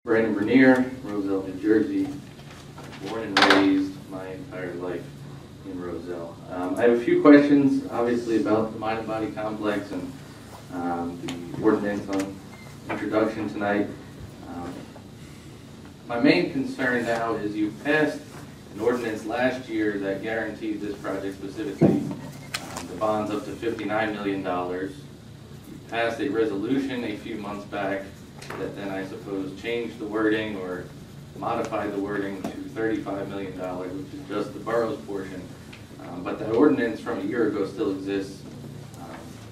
Brandon Bernier, Roselle, New Jersey, born and raised my entire life in Roselle. I have a few questions, obviously, about the mind and body complex and the ordinance on introduction tonight. My main concern now is you passed an ordinance last year that guaranteed this project specifically the bonds up to $59 million. You passed a resolution a few months back that then I suppose changed the wording or modified the wording to $35 million, which is just the borough's portion. But that ordinance from a year ago still exists.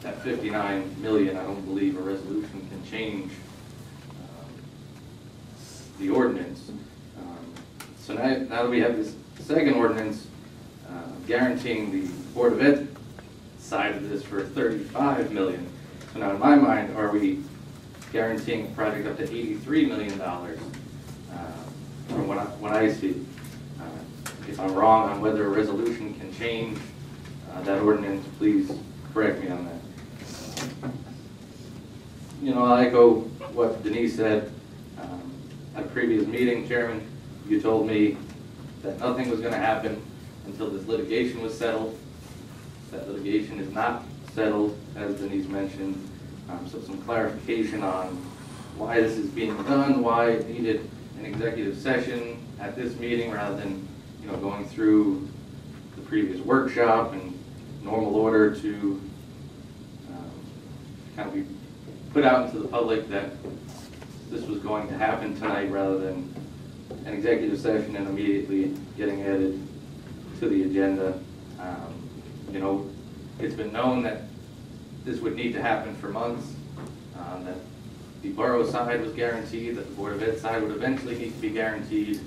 That $59 million, I don't believe a resolution can change the ordinance. So now that we have this second ordinance guaranteeing the Board of Ed side of this for $35 million. So now in my mind, are we guaranteeing a project up to $83 million from what I see? If I'm wrong on whether a resolution can change that ordinance, please correct me on that. You know, I'll echo what Denise said. At a previous meeting, Chairman, you told me that nothing was going to happen until this litigation was settled. That litigation is not settled, as Denise mentioned. So some clarification on why this is being done, why it needed an executive session at this meeting rather than, you know, going through the previous workshop and normal order to kind of be put out into the public that this was going to happen tonight rather than an executive session and immediately getting added to the agenda. You know, it's been known that this would need to happen for months, that the borough side was guaranteed, that the Board of Ed side would eventually need to be guaranteed.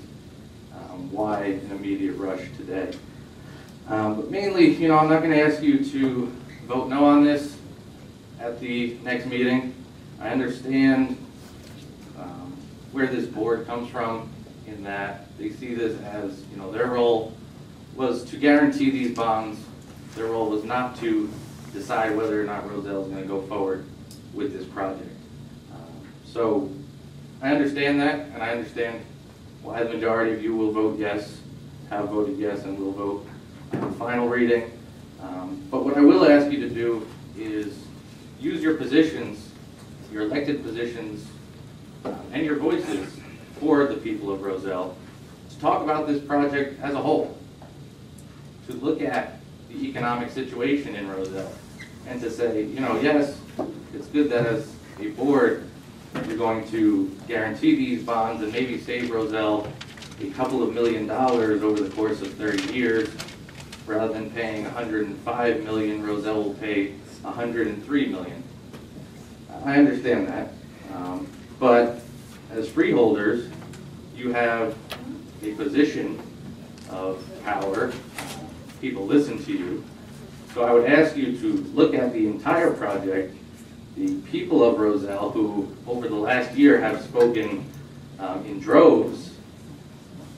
Why an immediate rush today? But mainly, you know, I'm not going to ask you to vote no on this at the next meeting. I understand where this board comes from in that they see this as, you know, their role was to guarantee these bonds. Their role was not to decide whether or not Roselle is going to go forward with this project. So I understand that, and I understand why the majority of you will vote yes, have voted yes, and will vote on final reading. But what I will ask you to do is use your positions, your elected positions, and your voices for the people of Roselle to talk about this project as a whole, to look at the economic situation in Roselle, and to say, you know, yes, it's good that as a board you're going to guarantee these bonds and maybe save Roselle a couple of $1 million over the course of 30 years. Rather than paying $105 million, Roselle will pay $103 million. I understand that, but as freeholders, you have a position of power. People listen to you. So I would ask you to look at the entire project, the people of Roselle who over the last year have spoken in droves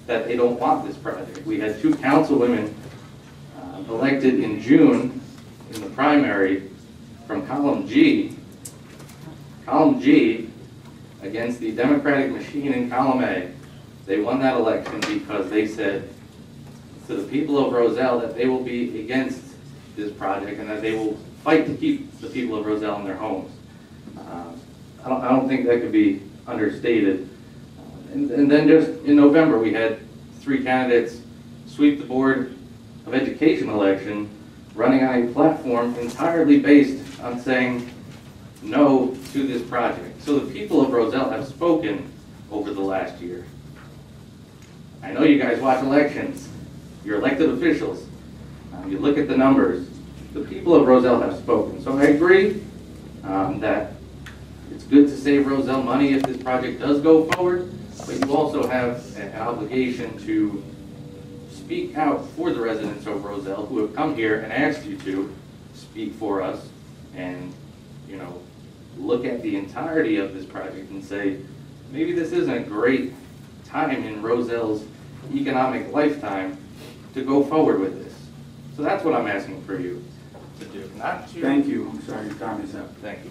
that they don't want this project. We had 2 councilwomen elected in June in the primary from column G against the Democratic machine in column A. They won that election because they said to the people of Roselle that they will be against this project and that they will fight to keep the people of Roselle in their homes. I don't think that could be understated. And then just in November, we had 3 candidates sweep the Board of Education election, running on a platform entirely based on saying no to this project. So the people of Roselle have spoken over the last year. I know you guys watch elections. You're elected officials. You look at the numbers. The people of Roselle have spoken. So I agree that it's good to save Roselle money if this project does go forward, but you also have an obligation to speak out for the residents of Roselle who have come here and asked you to speak for us and, you know, look at the entirety of this project and say, maybe this isn't a great time in Roselle's economic lifetime to go forward with this. So that's what I'm asking for you to do. Not to... Thank you. I'm sorry, your time is up. Thank you.